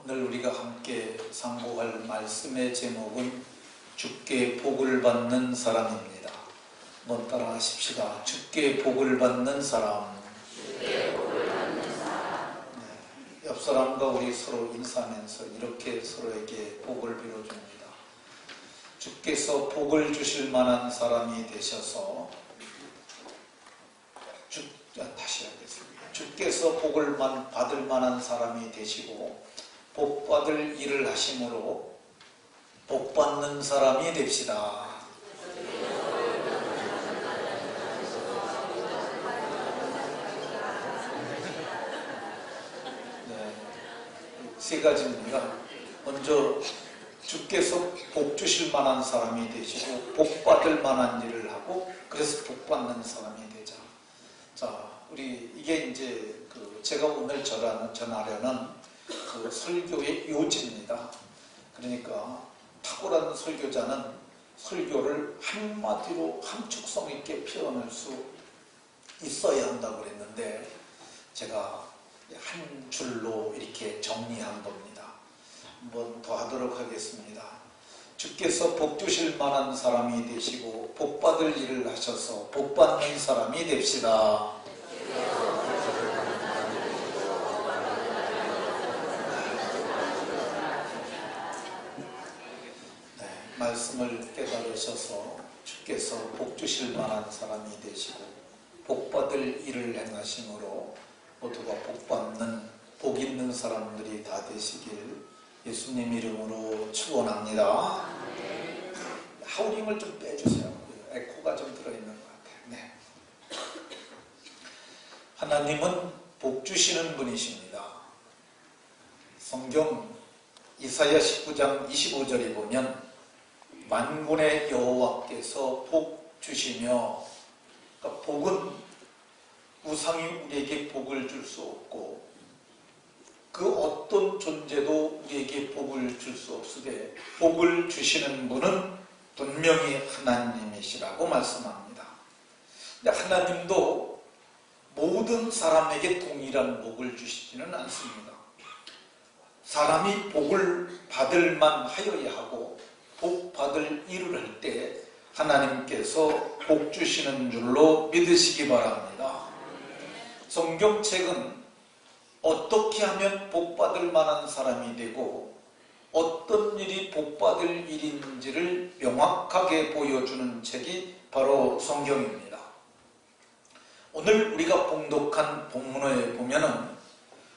오늘 우리가 함께 상고할 말씀의 제목은 주께 복을 받는 사람입니다. 한번 따라 하십시다. 주께 복을 받는 사람. 네, 옆 사람과 우리 서로 인사하면서 이렇게 서로에게 복을 빌어줍니다. 주께서 복을 주실 만한 사람이 되셔서 다시 하겠습니다. 주께서 복을 받을 만한 사람이 되시고 복받을 일을 하심으로 복받는 사람이 됩시다. 네, 세 가지입니다. 먼저 주께서 복 주실 만한 사람이 되시고 복받을 만한 일을 하고 그래서 복받는 사람이 되자. 자, 이게 이제 제가 오늘 전하려는 그 설교의 요지입니다. 그러니까 탁월한 설교자는 설교를 한마디로 함축성 있게 표현할 수 있어야 한다고 그랬는데 제가 한 줄로 이렇게 정리한 겁니다. 한번 더 하도록 하겠습니다. 주께서 복 주실 만한 사람이 되시고 복 받을 일을 하셔서 복 받는 사람이 됩시다. 말씀을 깨달으셔서 주께서 복 주실 만한 사람이 되시고 복 받을 일을 행하심으로 모두가 복 받는 복 있는 사람들이 다 되시길 예수님 이름으로 축원합니다. 하우링을 좀 빼주세요. 에코가 좀 들어있는 것 같아요. 네. 하나님은 복 주시는 분이십니다. 성경 이사야 19장 25절에 보면 만군의 여호와께서 복 주시며, 그러니까 복은 우상이 우리에게 복을 줄 수 없고 그 어떤 존재도 우리에게 복을 줄 수 없으되 복을 주시는 분은 분명히 하나님이시라고 말씀합니다. 근데 하나님도 모든 사람에게 동일한 복을 주시지는 않습니다. 사람이 복을 받을 만하여야 하고 복 받을 일을 할 때 하나님께서 복 주시는 줄로 믿으시기 바랍니다. 성경책은 어떻게 하면 복 받을 만한 사람이 되고 어떤 일이 복 받을 일인지를 명확하게 보여주는 책이 바로 성경입니다. 오늘 우리가 봉독한 본문에 보면은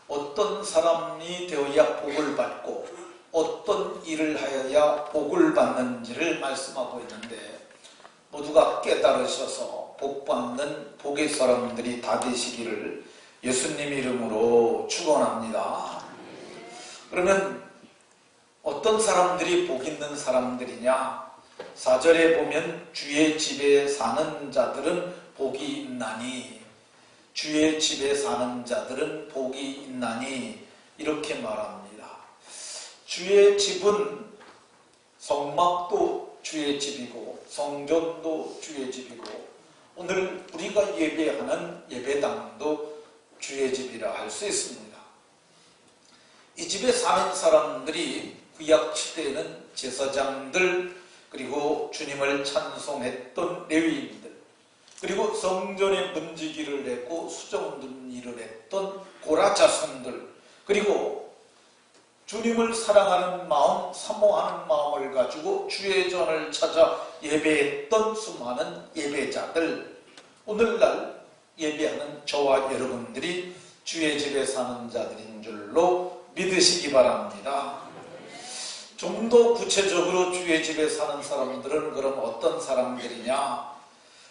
어떤 사람이 되어야 복을 받고 어떤 일을 하여야 복을 받는지를 말씀하고 있는데 모두가 깨달으셔서 복받는 복의 사람들이 다 되시기를 예수님 이름으로 축원합니다. 그러면 어떤 사람들이 복 있는 사람들이냐? 4절에 보면 주의 집에 사는 자들은 복이 있나니, 주의 집에 사는 자들은 복이 있나니 이렇게 말합니다. 주의 집은 성막도 주의 집이고 성전도 주의 집이고 오늘 우리가 예배하는 예배당도 주의 집이라 할 수 있습니다. 이 집에 사는 사람들이 구약 시대에는 제사장들, 그리고 주님을 찬송했던 레위인들, 그리고 성전의 문지기를 했고 수정든 일을 했던 고라 자손들, 그리고 주님을 사랑하는 마음, 사모하는 마음을 가지고 주의 전을 찾아 예배했던 수많은 예배자들, 오늘날 예배하는 저와 여러분들이 주의 집에 사는 자들인 줄로 믿으시기 바랍니다. 좀 더 구체적으로 주의 집에 사는 사람들은 그럼 어떤 사람들이냐?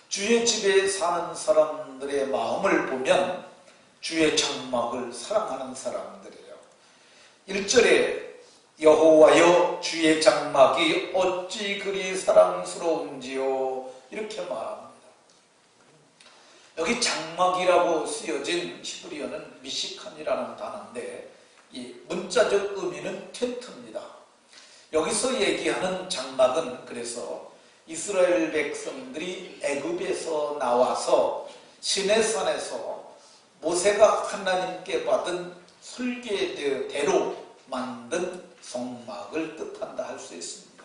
주의 집에 사는 사람들의 마음을 보면 주의 장막을 사랑하는 사람들이에요. 1절에 여호와여 주의 장막이 어찌 그리 사랑스러운지요 이렇게 말합니다. 여기 장막이라고 쓰여진 히브리어는 미시칸이라는 단어인데 이 문자적 의미는 텐트입니다. 여기서 얘기하는 장막은 그래서 이스라엘 백성들이 애굽에서 나와서 시내산에서 모세가 하나님께 받은 설계대로 만든 성막을 뜻한다 할 수 있습니다.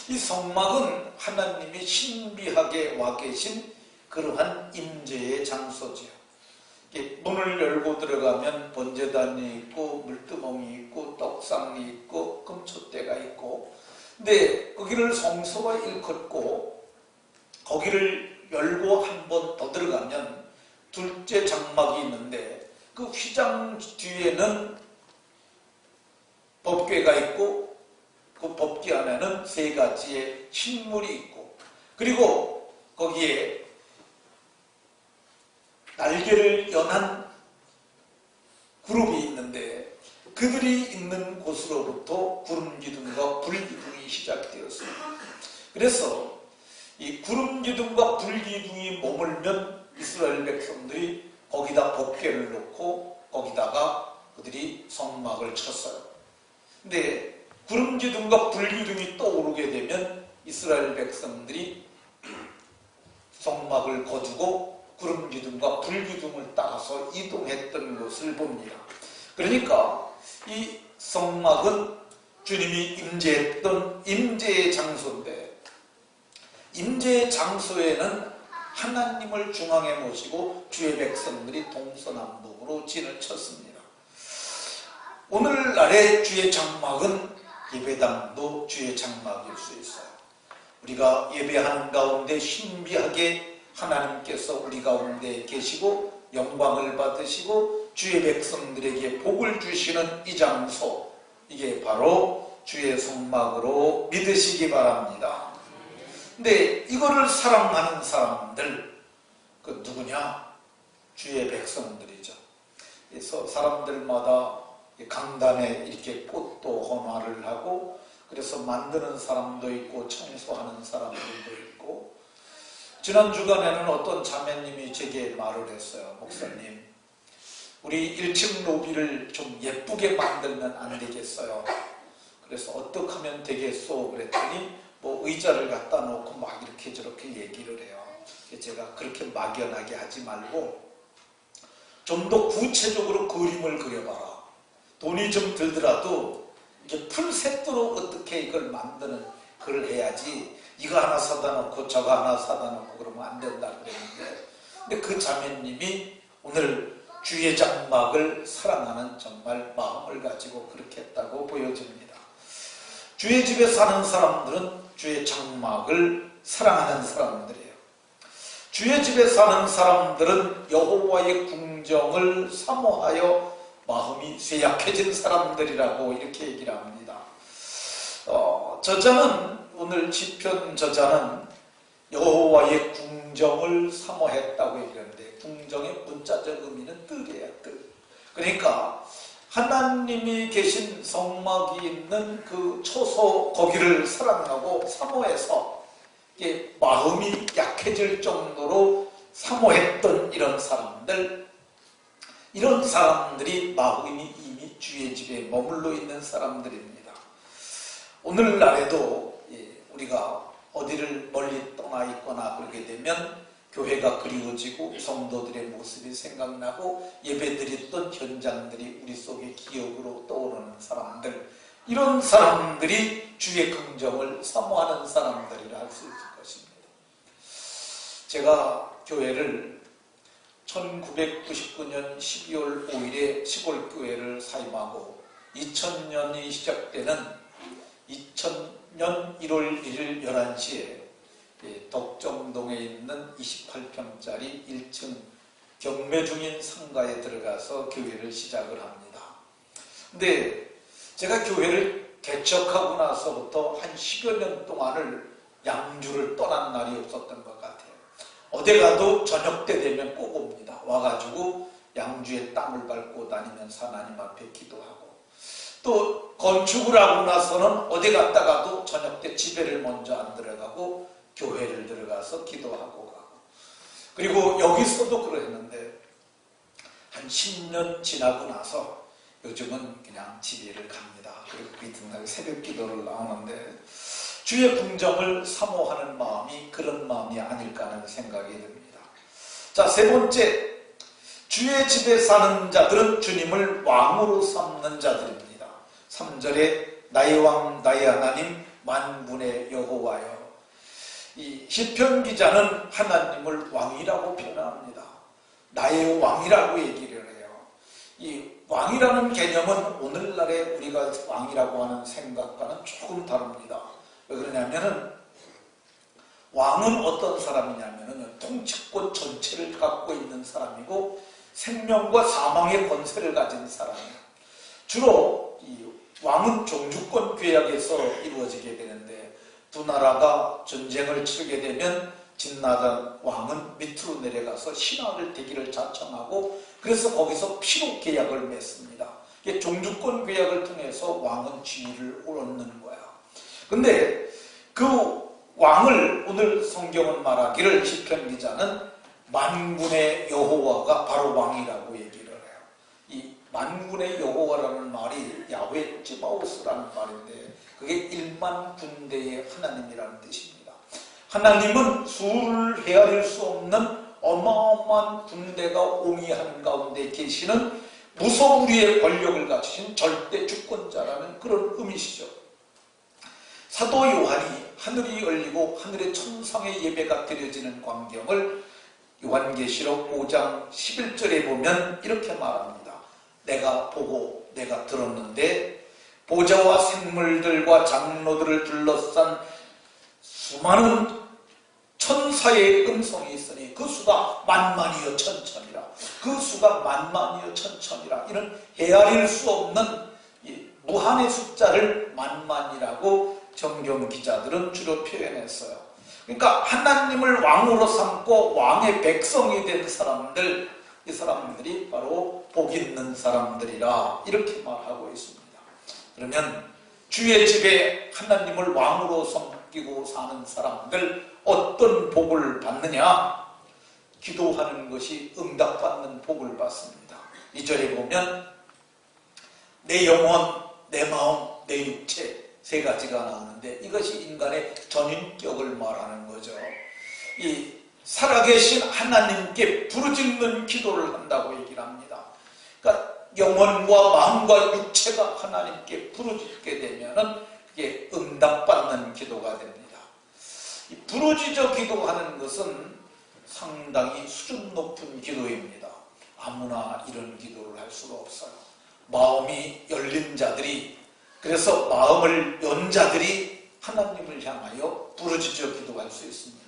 이 성막은 하나님이 신비하게 와 계신 그러한 임재의 장소지요. 문을 열고 들어가면 번제단이 있고 물두멍이 있고 떡상이 있고 금촛대가 있고, 근데 거기를 성소가 일컫고 거기를 열고 한 번 더 들어가면 둘째 장막이 있는데 그 휘장 뒤에는 법궤가 있고 그 법궤 안에는 세 가지의 식물이 있고, 그리고 거기에 날개를 연한 그룹이 있는데 그들이 있는 곳으로부터 구름기둥과 불기둥이 시작되었습니다. 그래서 이 구름기둥과 불기둥이 머물면 이스라엘 백성들이 거기다 법궤를 놓고 거기다가 그들이 성막을 쳤어요. 근데 구름기둥과 불기둥이 떠오르게 되면 이스라엘 백성들이 성막을 거두고 구름기둥과 불기둥을 따라서 이동했던 것을 봅니다. 그러니까 이 성막은 주님이 임재했던 임재의 장소인데, 임재의 장소에는 하나님을 중앙에 모시고 주의 백성들이 동서남북으로 진을 쳤습니다. 오늘날의 주의 장막은 예배당도 주의 장막일 수 있어요. 우리가 예배하는 가운데 신비하게 하나님께서 우리 가운데 계시고 영광을 받으시고 주의 백성들에게 복을 주시는 이 장소, 이게 바로 주의 성막으로 믿으시기 바랍니다. 근데 이거를 사랑하는 사람들, 그 누구냐? 주의 백성들이죠. 그래서 사람들마다 강단에 이렇게 꽃도 헌화를 하고, 그래서 만드는 사람도 있고 청소하는 사람들도 있고, 지난 주간에는 어떤 자매님이 제게 말을 했어요. 목사님, 우리 1층 로비를 좀 예쁘게 만들면 안 되겠어요? 그래서 어떻게 하면 되겠소? 그랬더니 뭐 의자를 갖다 놓고 막 이렇게 저렇게 얘기를 해요. 제가 그렇게 막연하게 하지 말고 좀 더 구체적으로 그림을 그려봐라. 돈이 좀 들더라도 이게 풀세트로 어떻게 이걸 만드는 걸 해야지, 이거 하나 사다 놓고 저거 하나 사다 놓고 그러면 안 된다 그랬는데, 근데 그 자매님이 오늘 주의 장막을 사랑하는 정말 마음을 가지고 그렇게 했다고 보여집니다. 주의 집에 사는 사람들은 주의 장막을 사랑하는 사람들이에요. 주의 집에 사는 사람들은 여호와의 궁정을 사모하여 마음이 쇠약해진 사람들이라고 이렇게 얘기를 합니다. 저자는, 오늘 시편 저자는 여호와의 궁정을 사모했다고 얘기하는데, 궁정의 문자적 의미는 뜰이에요, 뜰. 그러니까 하나님이 계신 성막이 있는 그 초소, 거기를 사랑하고 사모해서 이게 마음이 약해질 정도로 사모했던 이런 사람들, 이런 사람들이 마음이 이미 주의 집에 머물러 있는 사람들입니다. 오늘날에도 우리가 어디를 멀리 떠나 있거나 그러게 되면 교회가 그리워지고 성도들의 모습이 생각나고 예배드렸던 현장들이 우리 속에 기억으로 떠오르는 사람들, 이런 사람들이 주의 긍정을 사모하는 사람들이라 할 수 있을 것입니다. 제가 교회를 1999년 12월 5일에 시골교회를 사임하고 2000년이 시작되는 2000년 1월 1일 11시에 덕정동에 있는 28평짜리 1층 경매 중인 상가에 들어가서 교회를 시작을 합니다. 근데 제가 교회를 개척하고 나서부터 한 10여 년 동안을 양주를 떠난 날이 없었던 것 같아요. 어디 가도 저녁 때 되면 꼭 옵니다. 와가지고 양주에 땀을 밟고 다니면서 하나님 앞에 기도하고, 또 건축을 하고 나서는 어디 갔다가도 저녁 때 집에를 먼저 안 들어가고 교회를 들어가서 기도하고 가고, 그리고 여기서도 그랬는데 한 10년 지나고 나서 요즘은 그냥 집에를 갑니다. 그리고 그 이튿날 새벽 기도를 나오는데 주의 궁정을 사모하는 마음이 그런 마음이 아닐까 하는 생각이 듭니다. 자, 세 번째, 주의 집에 사는 자들은 주님을 왕으로 삼는 자들입니다. 3절에 나의 왕 나의 하나님 만군의 여호와여. 이 시편 기자는 하나님을 왕이라고 표현합니다. 나의 왕이라고 얘기를 해요. 이 왕이라는 개념은 오늘날에 우리가 왕이라고 하는 생각과는 조금 다릅니다. 왜 그러냐면은 왕은 어떤 사람이냐면은 통치권 전체를 갖고 있는 사람이고 생명과 사망의 권세를 가진 사람이에요. 주로 이 왕은 종주권 계약에서 이루어지게 되는데 두 나라가 전쟁을 치르게 되면 진나단 왕은 밑으로 내려가서 신하를 대기를 자청하고 그래서 거기서 피로 계약을 맺습니다. 이게 종주권 계약을 통해서 왕은 지위를 얻는 거야. 근데 그 왕을 오늘 성경은 말하기를 시편 기자는 만군의 여호와가 바로 왕이라고 얘기를 해요. 이 만군의 여호와라는 말이 야훼 츠바오스라는 말인데 그게 1만 군대의 하나님이라는 뜻입니다. 하나님은 수를 헤아릴 수 없는 어마어마한 군대가 옹이한 가운데 계시는 무소불위의 권력을 가지신 절대 주권자라는 그런 의미시죠. 사도 요한이 하늘이 열리고 하늘의 천상의 예배가 드려지는 광경을 요한계시록 5장 11절에 보면 이렇게 말합니다. 내가 보고 내가 들었는데 보좌와 생물들과 장로들을 둘러싼 수많은 천사의 음성이 있으니 그 수가 만만이여 천천이라. 그 수가 만만이여 천천이라. 이런 헤아릴 수 없는 무한의 숫자를 만만이라고 정경 기자들은 주로 표현했어요. 그러니까 하나님을 왕으로 삼고 왕의 백성이 된 사람들, 이 사람들이 바로 복 있는 사람들이라 이렇게 말하고 있습니다. 그러면 주의 집에 하나님을 왕으로 섬기고 사는 사람들 어떤 복을 받느냐? 기도하는 것이 응답받는 복을 받습니다. 2절에 보면 내 영혼, 내 마음, 내 육체 세 가지가 나오는데 이것이 인간의 전인격을 말하는 거죠. 이 살아계신 하나님께 부르짖는 기도를 한다고 얘기를 합니다. 그러니까 영혼과 마음과 육체가 하나님께 부르짖게 되면은 그게 응답받는 기도가 됩니다. 이 부르짖어 기도하는 것은 상당히 수준 높은 기도입니다. 아무나 이런 기도를 할 수가 없어요. 마음이 열린 자들이, 그래서 마음을 연 자들이 하나님을 향하여 부르짖어 기도할 수 있습니다.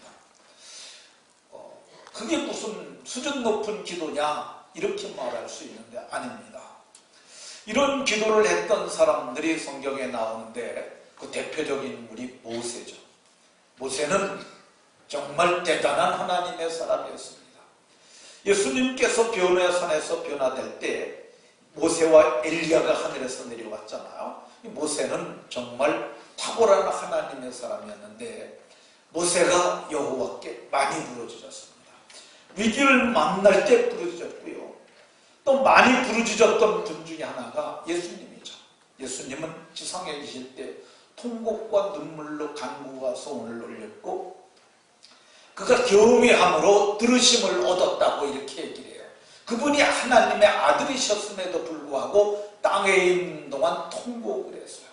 그게 무슨 수준 높은 기도냐 이렇게 말할 수 있는데 아닙니다. 이런 기도를 했던 사람들이 성경에 나오는데 그 대표적인 인물이 모세죠. 모세는 정말 대단한 하나님의 사람이었습니다. 예수님께서 변호의 산에서 변화될 때 모세와 엘리야가 하늘에서 내려왔잖아요. 모세는 정말 탁월한 하나님의 사람이었는데 모세가 여호와께 많이 부르짖었습니다. 위기를 만날 때 부르짖었고요. 또 많이 부르짖었던 분 중에 하나가 예수님이죠. 예수님은 지상에 계실 때 통곡과 눈물로 간구와 소원을 올렸고 그가 경외함으로 들으심을 얻었다고 이렇게 얘기를 해요. 그분이 하나님의 아들이셨음에도 불구하고 땅에 있는 동안 통곡을 했어요.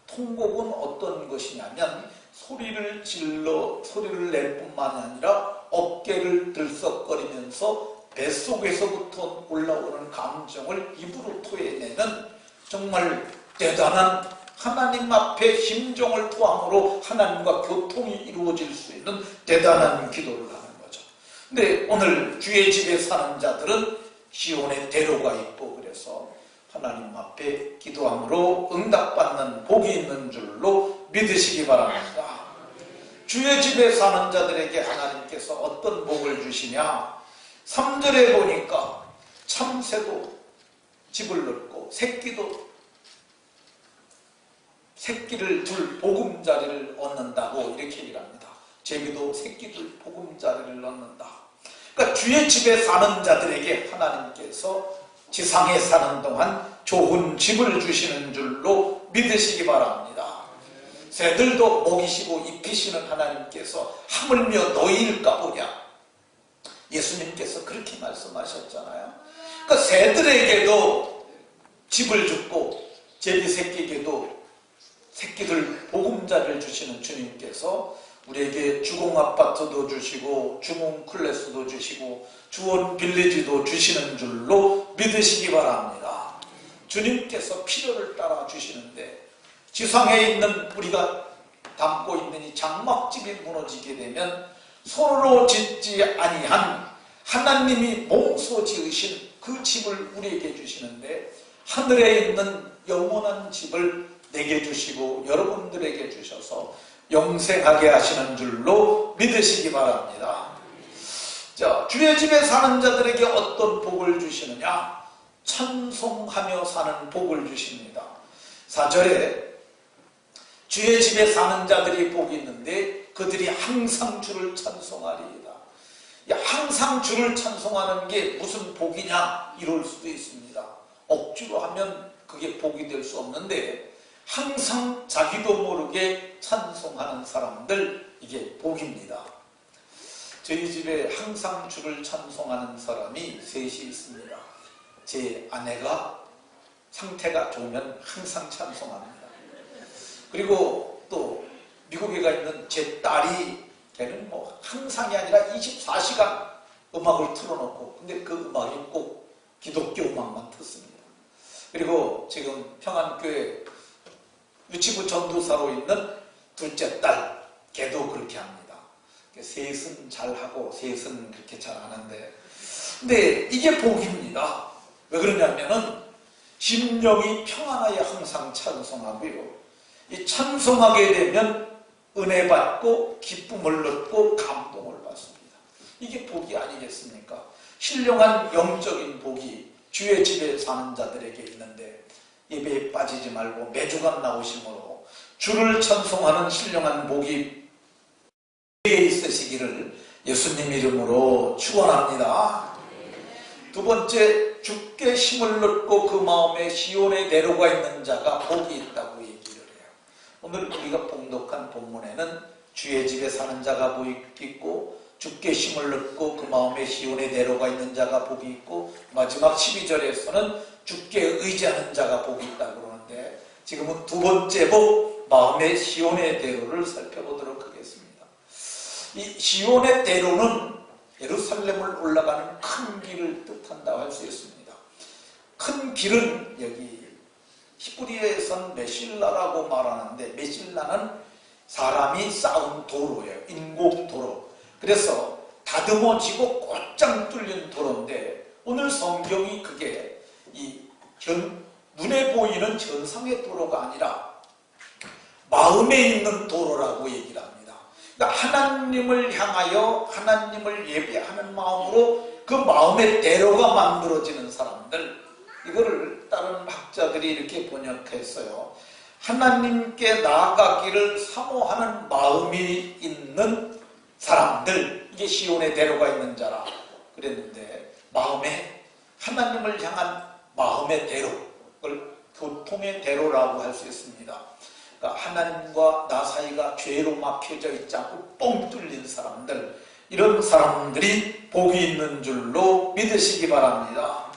통곡은 어떤 것이냐면 소리를 질러 소리를 낼 뿐만 아니라 어깨를 들썩거리면서 뱃속에서부터 올라오는 감정을 입으로 토해내는 정말 대단한 하나님 앞에 심정을 토함으로 하나님과 교통이 이루어질 수 있는 대단한 기도를 하는 거죠. 근데 오늘 주의 집에 사는 자들은 시온에 대로가 있고 그래서 하나님 앞에 기도함으로 응답받는 복이 있는 줄로 믿으시기 바랍니다. 주의 집에 사는 자들에게 하나님께서 어떤 복을 주시냐? 3절에 보니까 참새도 집을 넣고 새끼를 둘 보금자리를 얻는다고 이렇게 얘기를 합니다. 제비도 새끼들 보금자리를 얻는다. 그러니까 주의 집에 사는 자들에게 하나님께서 지상에 사는 동안 좋은 집을 주시는 줄로 믿으시기 바랍니다. 새들도 먹이시고 입히시는 하나님께서 하물며 너희일까 보냐. 예수님께서 그렇게 말씀하셨잖아요. 그러니까 새들에게도 집을 주고 제비 새끼에게도 새끼들 보금자리를 주시는 주님께서 우리에게 주공아파트도 주시고 주공클래스도 주시고 주원빌리지도 주시는 줄로 믿으시기 바랍니다. 주님께서 필요를 따라 주시는데 지상에 있는 우리가 담고 있는 이 장막집이 무너지게 되면 손으로 짓지 아니한 하나님이 몸소 지으신 그 집을 우리에게 주시는데 하늘에 있는 영원한 집을 내게 주시고 여러분들에게 주셔서 영생하게 하시는 줄로 믿으시기 바랍니다. 자, 주의 집에 사는 자들에게 어떤 복을 주시느냐? 찬송하며 사는 복을 주십니다. 4절에 주의 집에 사는 자들이 복이 있는데 그들이 항상 주를 찬송하리이다. 항상 주를 찬송하는 게 무슨 복이냐 이럴 수도 있습니다. 억지로 하면 그게 복이 될 수 없는데 항상 자기도 모르게 찬송하는 사람들, 이게 복입니다. 저희 집에 항상 주를 찬송하는 사람이 셋이 있습니다. 제 아내가 상태가 좋으면 항상 찬송합니다. 그리고 또 미국에 가 있는 제 딸이, 걔는 뭐 항상이 아니라 24시간 음악을 틀어놓고, 근데 그 음악이 꼭 기독교 음악만 듣습니다. 그리고 지금 평안교회 유치부 전도사로 있는 둘째 딸, 걔도 그렇게 합니다. 셋은 잘하고 셋은 그렇게 잘 안 하는데, 근데 이게 복입니다. 왜 그러냐면은 심령이 평안하여 항상 찬송하고요, 이 찬송하게 되면 은혜 받고 기쁨을 얻고 감동을 받습니다. 이게 복이 아니겠습니까? 신령한 영적인 복이 주의 집에 사는 자들에게 있는데 예배에 빠지지 말고 매주간 나오심으로 주를 찬송하는 신령한 복이 있으시기를 예수님 이름으로 축원합니다. 두 번째, 주께 힘을 얻고 그 마음에 시온에 내려가 있는 자가 복이 있다고 얘기를 해요. 오늘 우리가 봉독한 본문에는 주의 집에 사는 자가 복이 있고 주께 힘을 얻고 그 마음에 시온에 내려가 있는 자가 복이 있고 마지막 12절에서는 주께 의지하는 자가 복이 있다고 그러는데 지금은 두 번째 복, 마음의 시온의 대로를 살펴보도록 하겠습니다. 이 시온의 대로는 예루살렘을 올라가는 큰 길을 뜻한다고 할 수 있습니다. 큰 길은 여기 히브리어에서는 메실라라고 말하는데, 메실라는 사람이 쌓은 도로예요. 인공도로. 그래서 다듬어지고 곧장 뚫린 도로인데, 오늘 성경이 그게 눈에 보이는 현상의 도로가 아니라 마음에 있는 도로라고 얘기를 합니다. 그러니까 하나님을 향하여 하나님을 예배하는 마음으로 그 마음의 대로가 만들어지는 사람들, 이거를 다른 학자들이 이렇게 번역했어요. 하나님께 나아가기를 사모하는 마음이 있는 사람들, 이게 시온의 대로가 있는 자라 그랬는데, 마음에 하나님을 향한 마음의 대로, 그걸 교통의 대로라고 할 수 있습니다. 그러니까 하나님과 나 사이가 죄로 막혀져 있지 않고 뻥 뚫린 사람들, 이런 사람들이 복이 있는 줄로 믿으시기 바랍니다.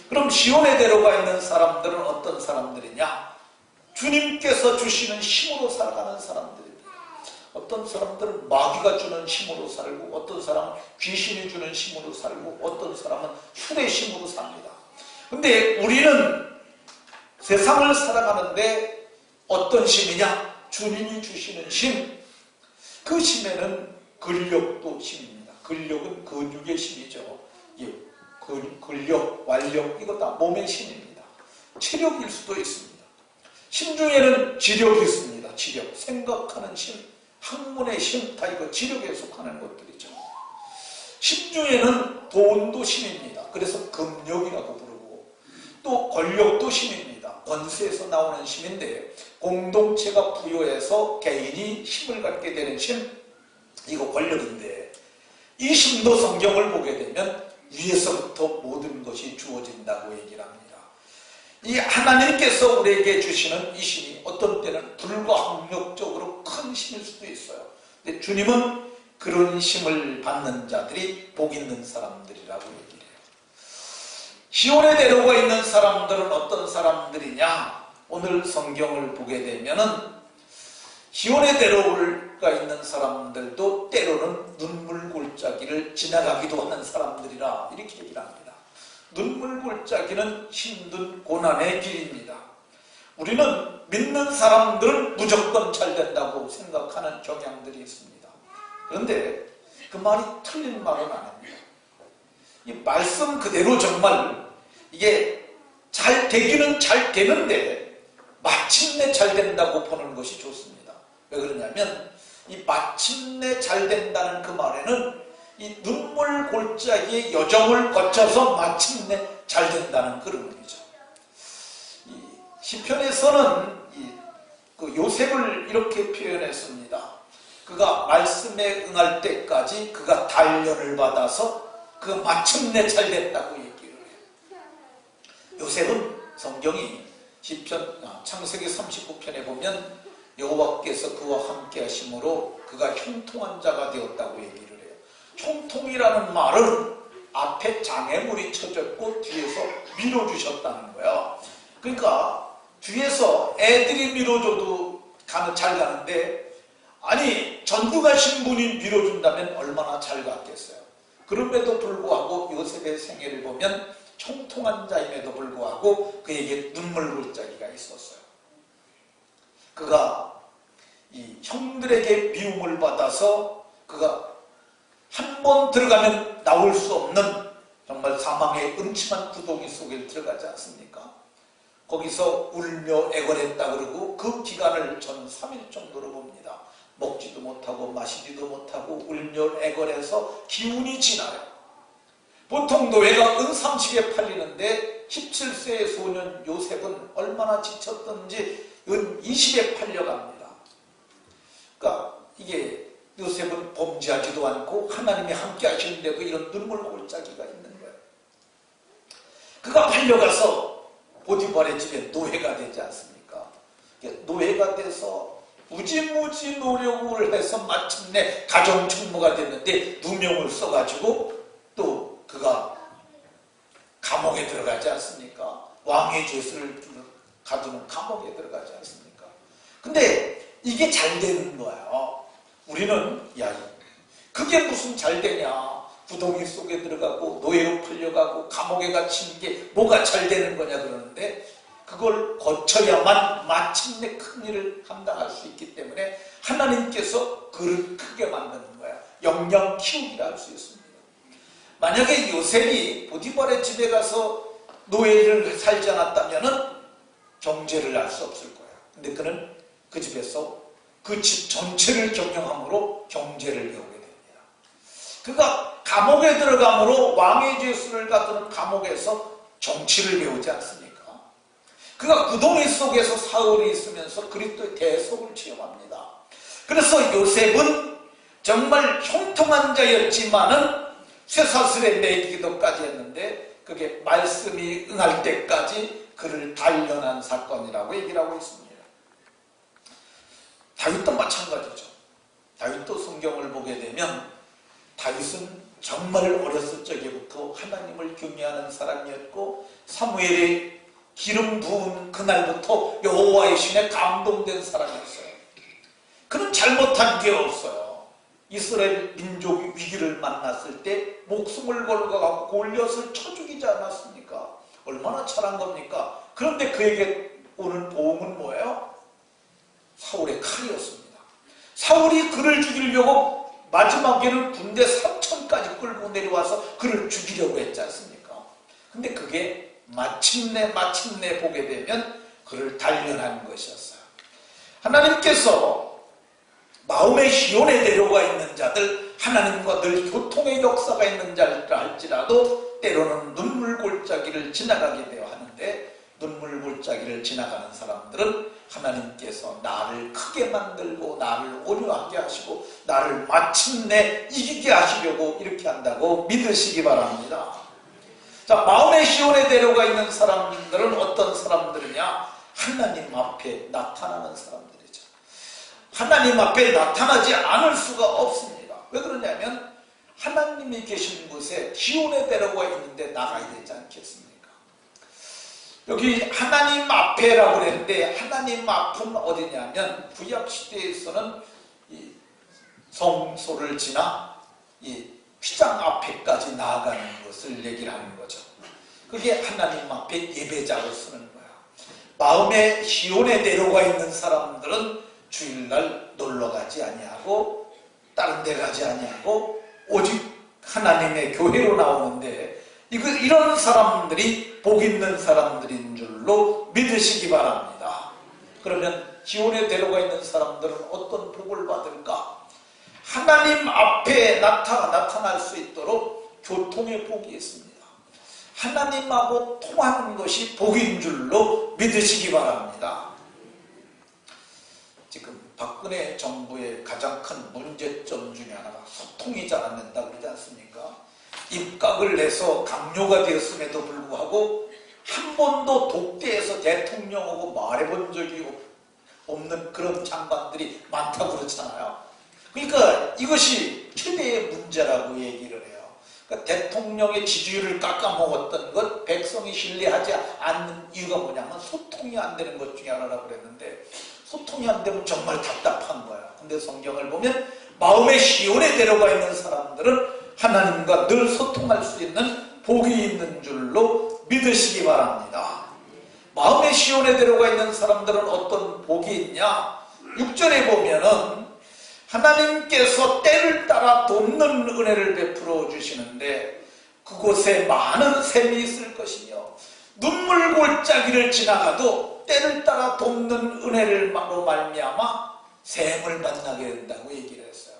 그럼 시온의 대로가 있는 사람들은 어떤 사람들이냐? 주님께서 주시는 힘으로 살아가는 사람들입니다. 어떤 사람들은 마귀가 주는 힘으로 살고, 어떤 사람은 귀신이 주는 힘으로 살고, 어떤 사람은 술의 힘으로 삽니다. 근데 우리는 세상을 살아가는데 어떤 힘이냐? 주님이 주시는 힘. 그 힘에는 근력도 힘입니다. 근력은 근육의 힘이죠. 근력, 완력, 이거 다 몸의 힘입니다. 체력일 수도 있습니다. 힘 중에는 지력이 있습니다. 지력, 생각하는 힘, 학문의 힘, 다 이거 지력에 속하는 것들이죠. 힘 중에는 돈도 힘입니다. 그래서 금력이라고 부르고, 또 권력도 힘입니다. 권세에서 나오는 힘인데, 공동체가 부여해서 개인이 힘을 갖게 되는 힘, 이거 권력인데, 이 힘도 성경을 보게 되면 위에서부터 모든 것이 주어진다고 얘기를 합니다. 이 하나님께서 우리에게 주시는 이 힘이 어떤 때는 불가항력적으로 큰 힘일 수도 있어요. 근데 주님은 그런 힘을 받는 자들이 복 있는 사람들이라고 얘기를 해요. 시온의 대로가 있는 사람들은 어떤 사람들이냐? 오늘 성경을 보게 되면은 시온에 데려올가 있는 사람들도 때로는 눈물 골짜기를 지나가기도 하는 사람들이라 이렇게 얘기를 합니다. 눈물 골짜기는 힘든 고난의 길입니다. 우리는 믿는 사람들은 무조건 잘 된다고 생각하는 경향들이 있습니다. 그런데 그 말이 틀린 말은 아닙니다. 이 말씀 그대로 정말 이게 잘 되기는 잘 되는데 마침내 잘 된다고 보는 것이 좋습니다. 왜 그러냐면 이 마침내 잘 된다는 그 말에는 이 눈물 골짜기의 여정을 거쳐서 마침내 잘 된다는 그런 의미죠. 이 시편에서는 그 요셉을 이렇게 표현했습니다. 그가 말씀에 응할 때까지 그가 단련을 받아서 그 마침내 잘 됐다고 얘기를 해요. 요셉은 성경이 창세기 39편에 보면 여호와께서 그와 함께 하심으로 그가 형통한 자가 되었다고 얘기를 해요. 형통이라는 말은 앞에 장애물이 쳐졌고 뒤에서 밀어주셨다는 거예요. 그러니까 뒤에서 애들이 밀어줘도 잘 가는데 아니 전두 가신 분이 밀어준다면 얼마나 잘 갔겠어요. 그럼에도 불구하고 요셉의 생애를 보면 형통한 자임에도 불구하고 그에게 눈물 골짜기가 있었어요. 그가 이 형들에게 미움을 받아서 그가 한 번 들어가면 나올 수 없는 정말 사망의 음침한 구덩이 속에 들어가지 않습니까? 거기서 울며 애걸했다 그러고 그 기간을 전 3일 정도로 봅니다. 먹지도 못하고 마시지도 못하고 울며 애걸해서 기운이 지나요. 보통 노예가 은 30에 팔리는데 17세의 소년 요셉은 얼마나 지쳤던지 은 20에 팔려갑니다. 그러니까 이게 요셉은 범죄하지도 않고 하나님이 함께 하시는데도 이런 눈물 골짜기가 있는 거예요. 그가 팔려가서 보디발의 집에 노예가 되지 않습니까? 노예가 돼서 무지무지 노력을 해서 마침내 가정총무가 됐는데 누명을 써가지고 또 그가 감옥에 들어가지 않습니까? 왕의 죄수를 가두는 감옥에 들어가지 않습니까? 근데 이게 잘 되는 거예요. 우리는 야 그게 무슨 잘 되냐, 구덩이 속에 들어가고 노예로 풀려가고 감옥에 갇히는 게 뭐가 잘 되는 거냐 그러는데 그걸 거쳐야만 마침내 큰 일을 감당할 수 있기 때문에 하나님께서 그를 크게 만드는 거야. 영영 키우기를 할 수 있습니다. 만약에 요셉이 보디발의 집에 가서 노예를 살지 않았다면 경제를 할 수 없을 거야. 근데 그는 그 집에서 그 집 전체를 경영함으로 경제를 배우게 됩니다. 그가 감옥에 들어감으로 왕의 죄수를 가두는 감옥에서 정치를 배우지 않습니까? 그가 구덩이 속에서 사흘이 있으면서 그리스도의 대속을 체험합니다. 그래서 요셉은 정말 형통한 자였지만은 쇠사슬에 매기기도까지 했는데 그게 말씀이 응할 때까지 그를 단련한 사건이라고 얘기를 하고 있습니다. 다윗도 마찬가지죠. 다윗도 성경을 보게 되면 다윗은 정말 어렸을 적에부터 하나님을 경외하는 사람이었고 사무엘이 기름 부은 그날부터 여호와의 신에 감동된 사람이었어요. 그는 잘못한 게 없어요. 이스라엘 민족이 위기를 만났을 때 목숨을 걸고 골리앗을 쳐 죽이지 않았습니까? 얼마나 잘한 겁니까? 그런데 그에게 오는 보응은 뭐예요? 사울의 칼이었습니다. 사울이 그를 죽이려고 마지막에는 군대 3천까지 끌고 내려와서 그를 죽이려고 했지 않습니까? 근데 그게 마침내 보게 되면 그를 단련한 것이었어요. 하나님께서 마음의 시온에 데려가 있는 자들, 하나님과 늘 교통의 역사가 있는 자들이라 할지라도 때로는 눈물 골짜기를 지나가게 되어 하는데 눈물 골짜기를 지나가는 사람들은 하나님께서 나를 크게 만들고 나를 온유하게 하시고 나를 마침내 이기게 하시려고 이렇게 한다고 믿으시기 바랍니다. 자, 마음의 시온에 데려가 있는 사람들은 어떤 사람들이냐? 하나님 앞에 나타나는 사람들이죠. 하나님 앞에 나타나지 않을 수가 없습니다. 왜 그러냐면 하나님이 계신 곳에 시온에 데려가 있는데 나가야 되지 않겠습니까? 여기 하나님 앞에라고 그랬는데 하나님 앞은 어디냐면 구약시대에서는 이 성소를 지나 이 휘장 앞에까지 나아가는 것을 얘기를 하는 거죠. 그게 하나님 앞에 예배자로 쓰는 거야. 마음에 시온에 내려가 있는 사람들은 주일날 놀러가지 아니하고 다른 데 가지 아니하고 오직 하나님의 교회로 나오는데 이런 사람들이 복 있는 사람들인 줄로 믿으시기 바랍니다. 그러면 시온에 내려가 있는 사람들은 어떤 복을 받을까? 하나님 앞에 나타날 수 있도록 교통의 복이 있습니다. 하나님하고 통하는 것이 복인 줄로 믿으시기 바랍니다. 지금 박근혜 정부의 가장 큰 문제점 중에 하나가 소통이 잘 안 된다고 그러지 않습니까? 입각을 내서 강요가 되었음에도 불구하고 한 번도 독대에서 대통령하고 말해본 적이 없는 그런 장관들이 많다고 그렇잖아요. 그러니까 이것이 최대의 문제라고 얘기를 해요. 그러니까 대통령의 지지율을 깎아먹었던 것, 백성이 신뢰하지 않는 이유가 뭐냐면 소통이 안 되는 것 중에 하나라고 그랬는데 소통이 안 되면 정말 답답한 거야. 근데 성경을 보면 마음의 시온에 내려가 있는 사람들은 하나님과 늘 소통할 수 있는 복이 있는 줄로 믿으시기 바랍니다. 마음의 시온에 내려가 있는 사람들은 어떤 복이 있냐? 6절에 보면은 하나님께서 때를 따라 돕는 은혜를 베풀어 주시는데 그곳에 많은 샘이 있을 것이며 눈물 골짜기를 지나가도 때를 따라 돕는 은혜를로 말미암아 샘을 만나게 된다고 얘기를 했어요.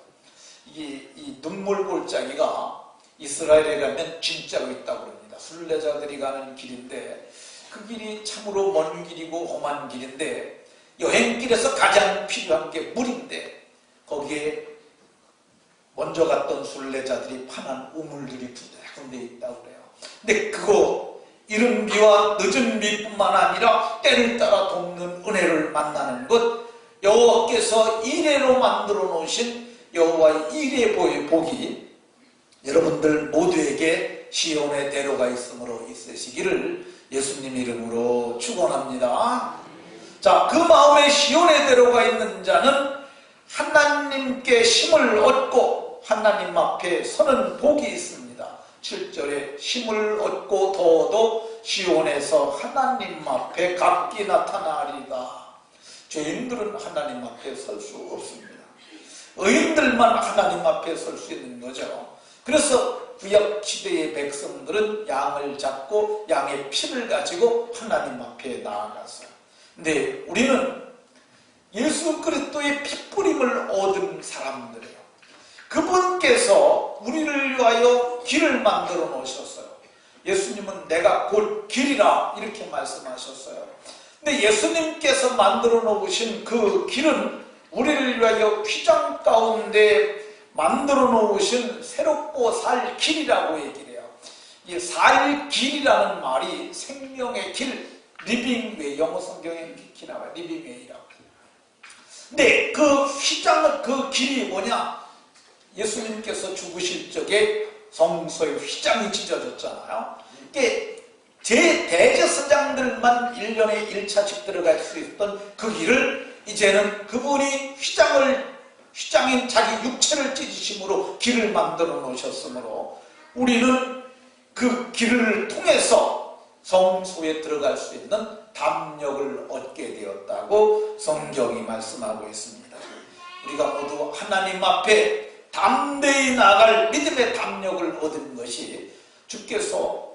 이 눈물 골짜기가 이스라엘에 가면 진짜로 있다고 합니다. 순례자들이 가는 길인데 그 길이 참으로 먼 길이고 험한 길인데 여행길에서 가장 필요한 게 물인데 거기에 먼저 갔던 순례자들이 파는 우물들이 군데군데 있다고 그래요. 근데 그거 이른 비와 늦은 비뿐만 아니라 때를 따라 돕는 은혜를 만나는 것, 여호와께서 이레로 만들어 놓으신 여호와의 이레 복이 여러분들 모두에게 시온에 내려가 있으므로 있으시기를 예수님 이름으로 축원합니다. 자, 그 마음에 시온에 내려가 있는 자는 하나님께 힘을 얻고 하나님 앞에 서는 복이 있습니다. 7절에 힘을 얻고 더도 시온에서 하나님 앞에 각기 나타나리다. 죄인들은 하나님 앞에 설 수 없습니다. 의인들만 하나님 앞에 설 수 있는 거죠. 그래서 구약 시대의 백성들은 양을 잡고 양의 피를 가지고 하나님 앞에 나아갔어요. 근데 우리는 예수 그리스도의 핏뿌림을 얻은 사람들이에요. 그분께서 우리를 위하여 길을 만들어 놓으셨어요. 예수님은 내가 곧 길이라 이렇게 말씀하셨어요. 근데 예수님께서 만들어 놓으신 그 길은 우리를 위하여 휘장 가운데 만들어 놓으신 새롭고 살 길이라고 얘기를 해요. 이 살 길이라는 말이 생명의 길, 리빙웨이, 영어 성경에 이렇게 나와요. 리빙웨이라고. 근데 그 휘장은 그 길이 뭐냐? 예수님께서 죽으실 적에 성소에 휘장이 찢어졌잖아요. 이게 제 대제사장들만 1년에 1차씩 들어갈 수 있던 그 길을 이제는 그분이 휘장인 자기 육체를 찢으심으로 길을 만들어 놓으셨으므로 우리는 그 길을 통해서 성소에 들어갈 수 있는 담력을 얻게 되었다고 성경이 말씀하고 있습니다. 우리가 모두 하나님 앞에 담대히 나아갈 믿음의 담력을 얻은 것이 주께서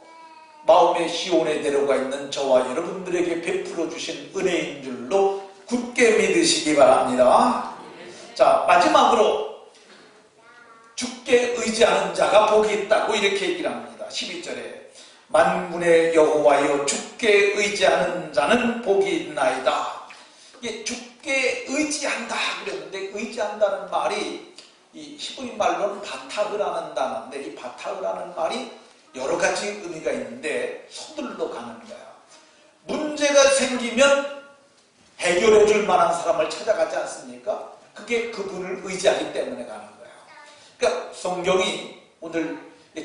마음의 시온에 내려가 있는 저와 여러분들에게 베풀어 주신 은혜인 줄로 굳게 믿으시기 바랍니다. 자, 마지막으로 주께 의지하는 자가 복이 있다고 이렇게 얘기를 합니다. 12절에 만군의 여호와여 주께 의지하는 자는 복이 있나이다. 이게 주께 의지한다 그랬는데 의지한다는 말이 이 히브리 말로는 바타흐라는 단어인데 이 바타흐라는 말이 여러 가지 의미가 있는데 서둘러 가는 거야. 문제가 생기면 해결해 줄 만한 사람을 찾아가지 않습니까? 그게 그분을 의지하기 때문에 가는 거예요. 그러니까 성경이 오늘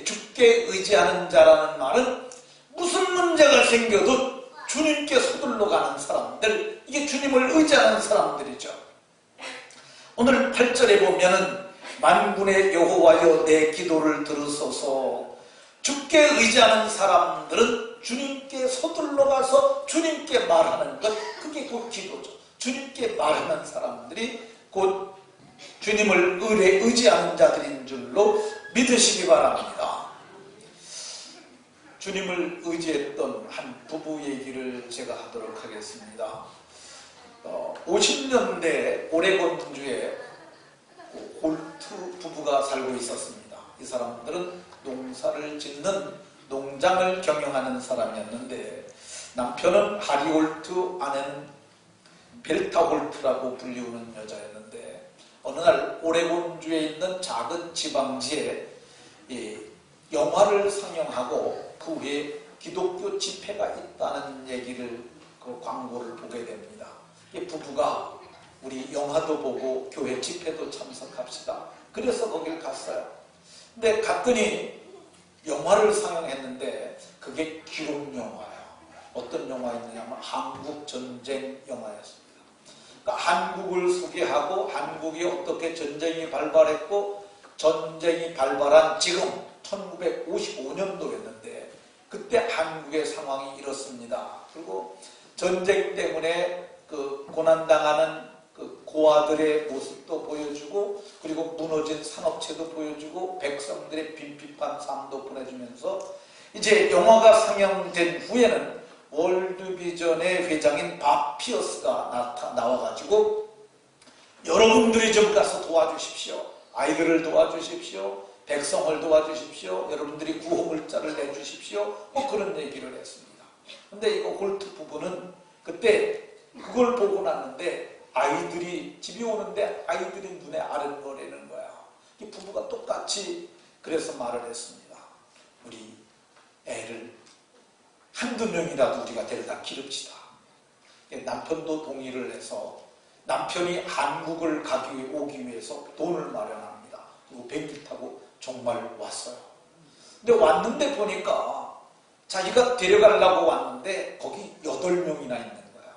주께 의지하는 자라는 말은 무슨 문제가 생겨도 주님께 서둘러 가는 사람들, 이게 주님을 의지하는 사람들이죠. 오늘 8절에 보면은 만군의 여호와여 내 기도를 들으소서. 주께 의지하는 사람들은 주님께 서둘러 가서 주님께 말하는 것, 그게 곧 기도죠. 주님께 말하는 사람들이 곧 주님을 의지하는 자들인 줄로 믿으시기 바랍니다. 주님을 의지했던 한 부부 얘기를 제가 하도록 하겠습니다. 50년대 오레곤주에 홀트 부부가 살고 있었습니다. 이 사람들은 농사를 짓는 농장을 경영하는 사람이었는데, 남편은 하리 홀트, 아내는 벨타 홀트라고 불리우는 여자였는데, 어느 날 오레곤주에 있는 작은 지방지에 영화를 상영하고 그 후에 기독교 집회가 있다는 얘기를, 그 광고를 보게 됩니다. 이 부부가 우리 영화도 보고 교회 집회도 참석합시다. 그래서 거길 갔어요. 근데 갔더니 영화를 상영했는데 그게 기록 영화예요. 어떤 영화였느냐면 한국 전쟁 영화였습니다. 그러니까 한국을 소개하고 한국이 어떻게 전쟁이 발발했고, 전쟁이 발발한 지금 1955년도였는데 그때 한국의 상황이 이렇습니다. 그리고 전쟁 때문에 그 고난당하는 그 고아들의 모습도 보여주고, 그리고 무너진 산업체도 보여주고, 백성들의 빈핍한 삶도 보내주면서, 이제 영화가 상영된 후에는 월드비전의 회장인 밥 피어스가 나와가지고 여러분들이 좀 가서 도와주십시오. 아이들을 도와주십시오. 백성을 도와주십시오. 여러분들이 구호물자를 내주십시오. 뭐 그런 얘기를 했습니다. 근데 이거 홀트 부부는 그때 그걸 보고 났는데 아이들이 집에 오는데 아이들이 눈에 아른거리는 거야. 이 부부가 똑같이 그래서 말을 했습니다. 우리 애를 한두 명이라도 우리가 데려다 기릅시다. 남편도 동의를 해서 남편이 한국을 오기 위해서 돈을 마련합니다. 그리고 비행기 타고 정말 왔어요. 근데 왔는데 보니까 자기가 데려가려고 왔는데 거기 8명이나 있는 거야.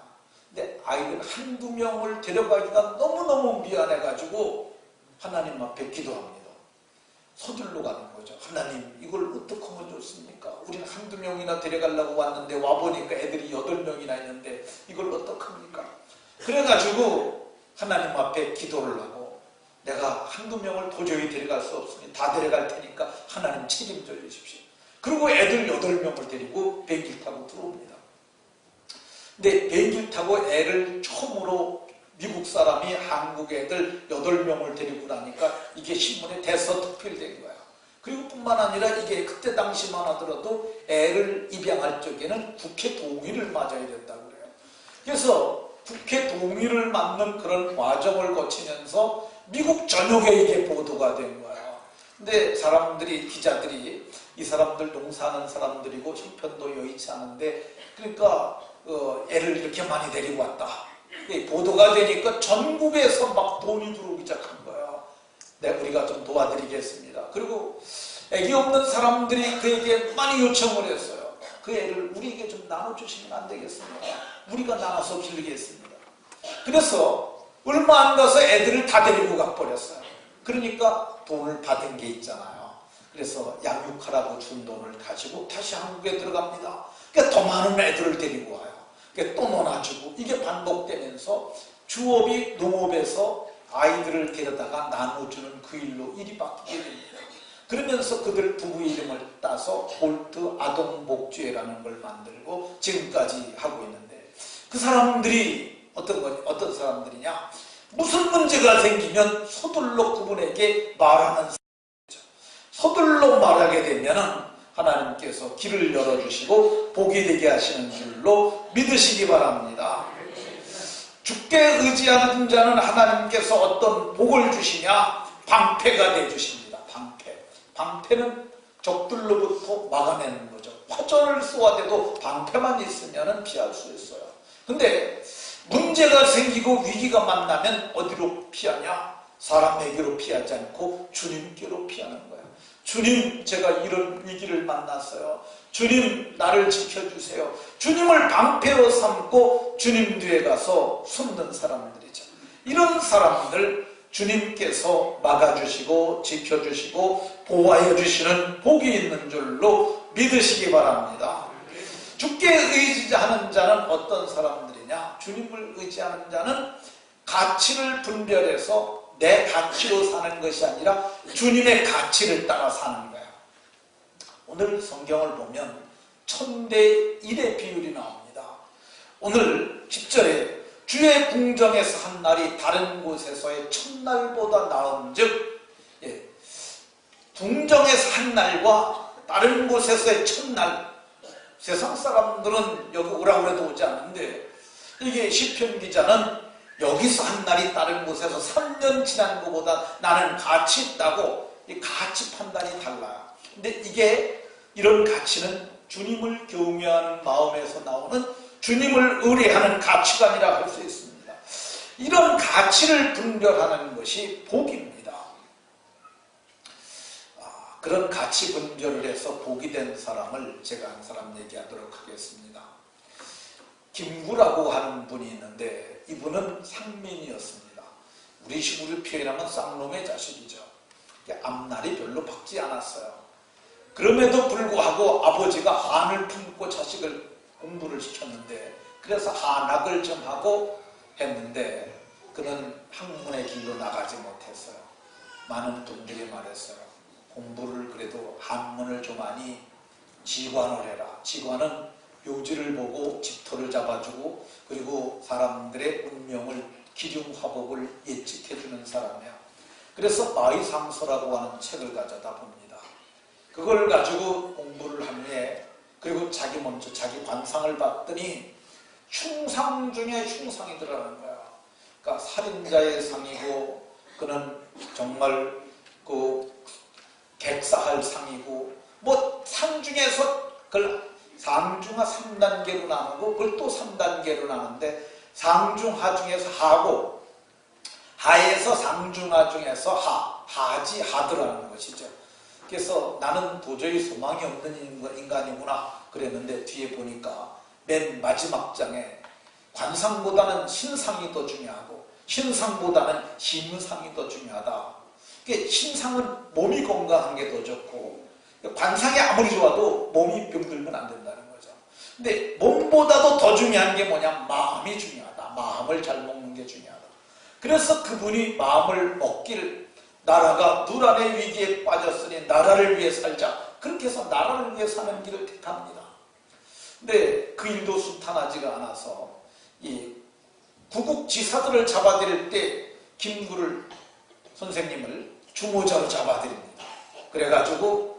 근데 아이들 한두 명을 데려가기가 너무너무 미안해가지고 하나님 앞에 기도합니다. 서둘러 가는 거죠. 하나님, 이걸 어떻게 하면 좋습니까? 우리는 한두 명이나 데려가려고 왔는데 와보니까 애들이 8명이나 있는데 이걸 어떻게 합니까? 그래가지고 하나님 앞에 기도를 하고, 내가 한두 명을 도저히 데려갈 수 없으니 다 데려갈 테니까 하나님 책임져 주십시오. 그리고 애들 8명을 데리고 비행기 타고 들어옵니다. 근데 비행기 타고 애를 처음으로 미국 사람이 한국 애들 8명을 데리고 나니까 이게 신문에 대서특필된 거야. 그리고 뿐만 아니라 이게 그때 당시만 하더라도 애를 입양할 적에는 국회 동의를 맞아야 된다고 그래요. 그래서 국회 동의를 맞는 그런 과정을 거치면서 미국 전역에 이게 보도가 된 거예요. 근데 사람들이, 기자들이 이 사람들 농사하는 사람들이고 형편도 여의치 않은데, 그러니까 애를 이렇게 많이 데리고 왔다. 보도가 되니까 전국에서 막 돈이 들어오기 시작한 거예요. 네, 우리가 좀 도와드리겠습니다. 그리고 애기 없는 사람들이 그에게 많이 요청을 했어요. 그 애를 우리에게 좀 나눠주시면 안 되겠습니까? 우리가 나눠서 기르겠습니다. 그래서 얼마 안 가서 애들을 다 데리고 가버렸어요. 그러니까 돈을 받은 게 있잖아요. 그래서 양육하라고 준 돈을 가지고 다시 한국에 들어갑니다. 그러니까 더 많은 애들을 데리고 와요. 또 놀아주고, 이게 반복되면서 주업이 농업에서 아이들을 데려다가 나눠주는 그 일로 일이 바뀌게 됩니다. 그러면서 그들 부부 이름을 따서 홀트 아동복지회라는 걸 만들고 지금까지 하고 있는데, 그 사람들이 어떤 사람들이냐, 무슨 문제가 생기면 서둘러 그분에게 말하는 사람이죠. 서둘러 말하게 되면은 하나님께서 길을 열어주시고 복이 되게 하시는 줄로 믿으시기 바랍니다. 주께 의지하는 자는 하나님께서 어떤 복을 주시냐? 방패가 되주십니다. 방패는 적들로부터 막아내는 거죠. 화전을 쏘아대도 방패만 있으면 피할 수 있어요. 근데 문제가 생기고 위기가 만나면 어디로 피하냐? 사람에게로 피하지 않고 주님께로 피하는 거예요. 주님, 제가 이런 위기를 만났어요. 주님, 나를 지켜주세요. 주님을 방패로 삼고 주님 뒤에 가서 숨는 사람들이죠. 이런 사람들 주님께서 막아주시고 지켜주시고 보호하여 주시는 복이 있는 줄로 믿으시기 바랍니다. 주께 의지하는 자는 어떤 사람들이냐? 주님을 의지하는 자는 가치를 분별해서 내 가치로 사는 것이 아니라 주님의 가치를 따라 사는 거야. 오늘 성경을 보면 1000대 1의 비율이 나옵니다. 오늘 10절에 주의 궁정에서 한 날이 다른 곳에서의 첫날보다 나은즉, 궁정에서 한 날과 다른 곳에서의 첫날, 세상 사람들은 여기 오라고 해도 오지 않는데, 이게 시편 기자는 여기서 한 날이 다른 곳에서 3년 지난 것보다 나는 가치 있다고, 이 가치 판단이 달라요. 근데 이게, 이런 가치는 주님을 경외하는 마음에서 나오는 주님을 의뢰하는 가치관이라 할 수 있습니다. 이런 가치를 분별하는 것이 복입니다. 그런 가치 분별을 해서 복이 된 사람을 제가 한 사람 얘기하도록 하겠습니다. 김구라고 하는 분이 있는데 이분은 상민이었습니다. 우리 식으로 표현하면 쌍놈의 자식이죠. 앞날이 별로 밝지 않았어요. 그럼에도 불구하고 아버지가 한을 품고 자식을 공부를 시켰는데, 그래서 한학을 좀 하고 했는데 그는 학문의 길로 나가지 못했어요. 많은 분들이 말했어요. 공부를 그래도 한문을 좀 하니 지관을 해라. 지관은 묘지를 보고 집터를 잡아주고 그리고 사람들의 운명을 기륭화복을 예측해주는 사람이야. 그래서 마의상서라고 하는 책을 가져다 봅니다. 그걸 가지고 공부를 한 후에 그리고 자기 먼저 자기 관상을 봤더니 흉상 중에 흉상이더라는 거야. 그러니까 살인자의 상이고 그는 정말 그 객사할 상이고 뭐 상 중에서 그걸 상중하 3단계로 나누고 그걸 또 3단계로 나누는데 상중하 중에서 하고 하에서 상중하 중에서 하지 하더라는 것이죠. 그래서 나는 도저히 소망이 없는 인간이구나 그랬는데 뒤에 보니까 맨 마지막 장에 관상보다는 신상이 더 중요하고 신상보다는 힘상이 더 중요하다. 신상은 몸이 건강한 게 더 좋고 관상이 아무리 좋아도 몸이 병들면 안 된다는 거죠. 근데 몸보다도 더 중요한 게 뭐냐? 마음이 중요하다. 마음을 잘 먹는 게 중요하다. 그래서 그분이 마음을 먹기를 나라가 누란의 위기에 빠졌으니 나라를 위해 살자. 그렇게 해서 나라를 위해 사는 길을 택합니다. 근데 그 일도 순탄하지가 않아서 이 구국지사들을 잡아들일 때 김구를 선생님을 주모자로 잡아들입니다. 그래가지고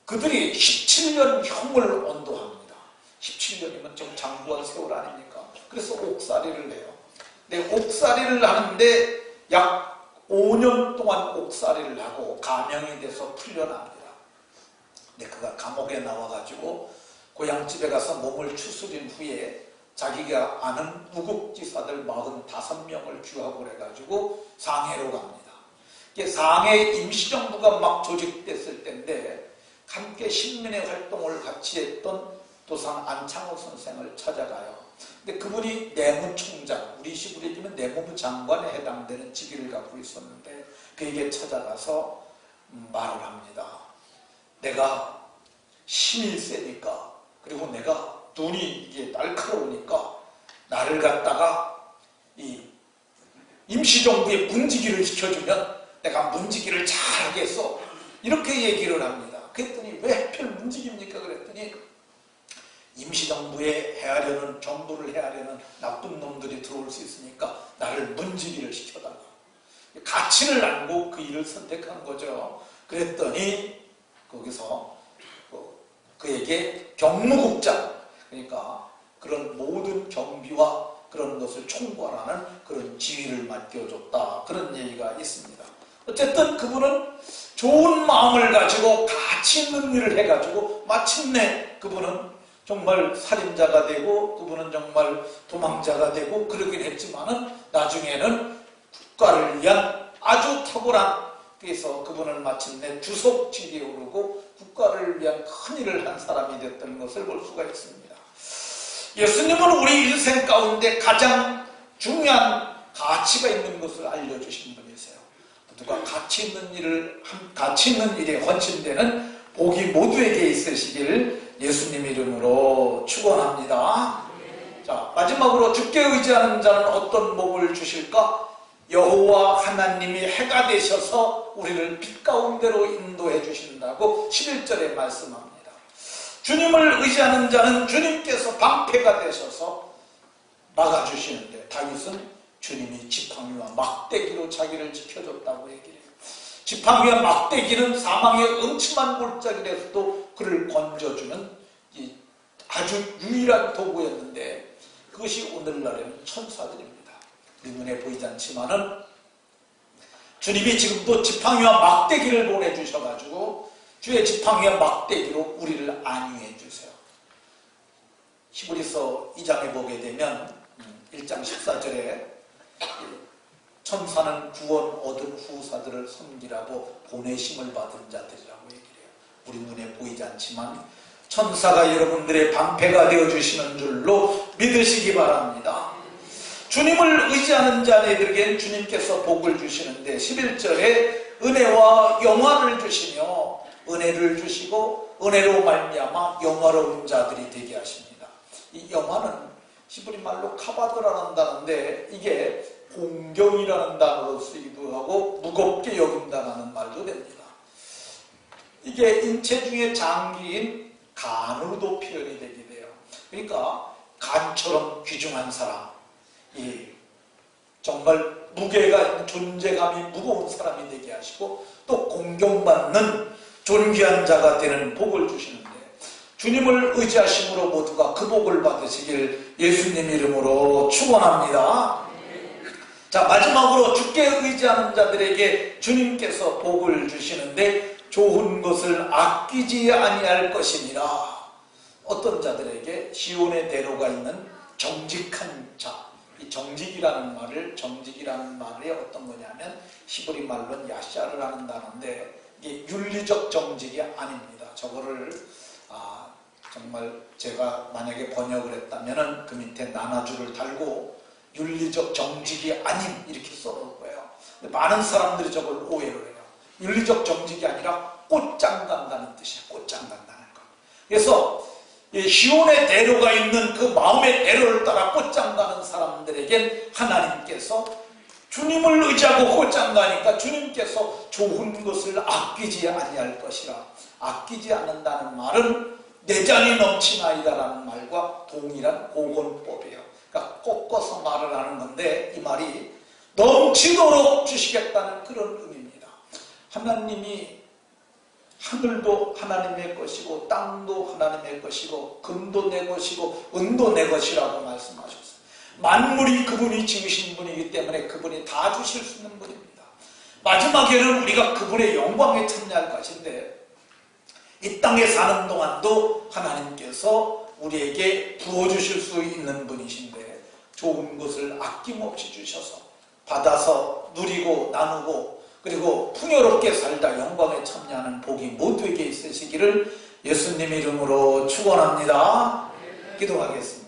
그들이 17년 형을 언도합니다. 17년이면 좀 장구한 세월 아닙니까? 그래서 옥살이를 해요. 근데 옥살이를 하는데 약 5년 동안 옥살이를 하고 감형이 돼서 풀려납니다. 근데 그가 감옥에 나와가지고 고향집에 가서 몸을 추스린 후에 자기가 아는 무국지사들 45명을 규합을 해가지고 상해로 갑니다. 상해 임시정부가 막 조직됐을 때인데 함께 신민의 활동을 같이 했던 도산 안창호 선생을 찾아가요. 근데 그분이 내무총장, 우리 식으로 얘기하면 내무부 장관에 해당되는 직위를 갖고 있었는데 그에게 찾아가서 말을 합니다. 내가 힘이 세니까 그리고 내가 눈이 이게 날카로우니까 나를 갖다가 이 임시정부에 문지기를 시켜주면 내가 문지기를 잘하겠어. 이렇게 얘기를 합니다. 그랬더니 왜 하필 문지기입니까? 그랬더니 임시정부에 해하려는 정부를 해하려는 나쁜 놈들이 들어올 수 있으니까 나를 문지기를 시켜달라. 가치를 알고 그 일을 선택한 거죠. 그랬더니 거기서 그에게 경무국장, 그러니까 그런 모든 경비와 그런 것을 총괄하는 그런 지위를 맡겨줬다. 그런 얘기가 있습니다. 어쨌든 그분은 좋은 마음을 가지고 가치 있는 일을 해가지고 마침내 그분은 정말 살인자가 되고 그분은 정말 도망자가 되고 그러긴 했지만은 나중에는 국가를 위한 아주 탁월한 그래서 그분을 마침내 주석직에 오르고 국가를 위한 큰 일을 한 사람이 됐던 것을 볼 수가 있습니다. 예수님은 우리 인생 가운데 가장 중요한 가치가 있는 것을 알려주신 분이세요. 모두가 가치 있는 일에 헌신되는 복이 모두에게 있으시길 예수님 이름으로 축원합니다. 자, 마지막으로 주께 의지하는 자는 어떤 복을 주실까? 여호와 하나님이 해가 되셔서 우리를 빛 가운데로 인도해 주신다고 11절에 말씀합니다. 주님을 의지하는 자는 주님께서 방패가 되셔서 막아주시는데, 다윗은 주님이 지팡이와 막대기로 자기를 지켜줬다고 얘기해요. 지팡이와 막대기는 사망의 음침한 골짜기에서도 그를 건져주는 아주 유일한 도구였는데, 그것이 오늘날에는 천사들입니다. 우리 눈에 보이지 않지만은 주님이 지금도 지팡이와 막대기를 보내주셔가지고 주의 지팡이와 막대기로 우리를 안위해 주세요. 히브리서 2장에 보게 되면 1장 14절에 천사는 구원 얻은 후사들을 섬기라고 보내심을 받은 자들이라고 얘기를 해요. 우리 눈에 보이지 않지만 천사가 여러분들의 방패가 되어주시는 줄로 믿으시기 바랍니다. 주님을 의지하는 자들에게는 주님께서 복을 주시는데 11절에 은혜와 영화를 주시며 은혜를 주시고 은혜로 말미암아 영화로운 자들이 되게 하십니다. 이 영화는 히브리 말로 카바드라는 단어인데 이게 공경이라는 단어로 쓰기도 하고 무겁게 여긴다는 말도 됩니다. 이게 인체 중에 장기인 간으로도 표현이 되게 돼요. 그러니까 간처럼 귀중한 사람, 정말 무게가 존재감이 무거운 사람이 되게 하시고 또 공경받는 존귀한 자가 되는 복을 주시는데, 주님을 의지하심으로 모두가 그 복을 받으시길 예수님 이름으로 축원합니다. 자, 마지막으로 주께 의지하는 자들에게 주님께서 복을 주시는데 좋은 것을 아끼지 아니할 것이니라. 어떤 자들에게 시온의 대로가 있는 정직한 자, 이 정직이라는 말이 어떤 거냐면 히브리 말로는 야샤르라는 단어인데 이게 윤리적 정직이 아닙니다. 저거를 정말 제가 만약에 번역을 했다면은 그 밑에 나나주를 달고 윤리적 정직이 아닌 이렇게 써놓을 거예요. 많은 사람들이 저걸 오해를 해요. 윤리적 정직이 아니라 꽃장 간다는 뜻이에요. 꽃장 간다는 거. 그래서 시온의 대로가 있는 그 마음의 대로를 따라 꽃장 가는 사람들에겐 하나님께서 주님을 의지하고 꽃장 가니까 주님께서 좋은 것을 아끼지 아니할 것이라. 아끼지 않는다는 말은 내장이 넘치나이다라는 말과 동일한 고건법이에요. 그러니까 꺾어서 말을 하는 건데 이 말이 넘치도록 주시겠다는 그런 의미입니다. 하나님이 하늘도 하나님의 것이고 땅도 하나님의 것이고 금도 내 것이고 은도 내 것이라고 말씀하셨어요. 만물이 그분이 지으신 분이기 때문에 그분이 다 주실 수 있는 분입니다. 마지막에는 우리가 그분의 영광에 참여할 것인데 이 땅에 사는 동안도 하나님께서 우리에게 부어주실 수 있는 분이신데 좋은 것을 아낌없이 주셔서 받아서 누리고 나누고 그리고 풍요롭게 살다 영광에 참여하는 복이 모두에게 있으시기를 예수님 이름으로 축원합니다. 기도하겠습니다.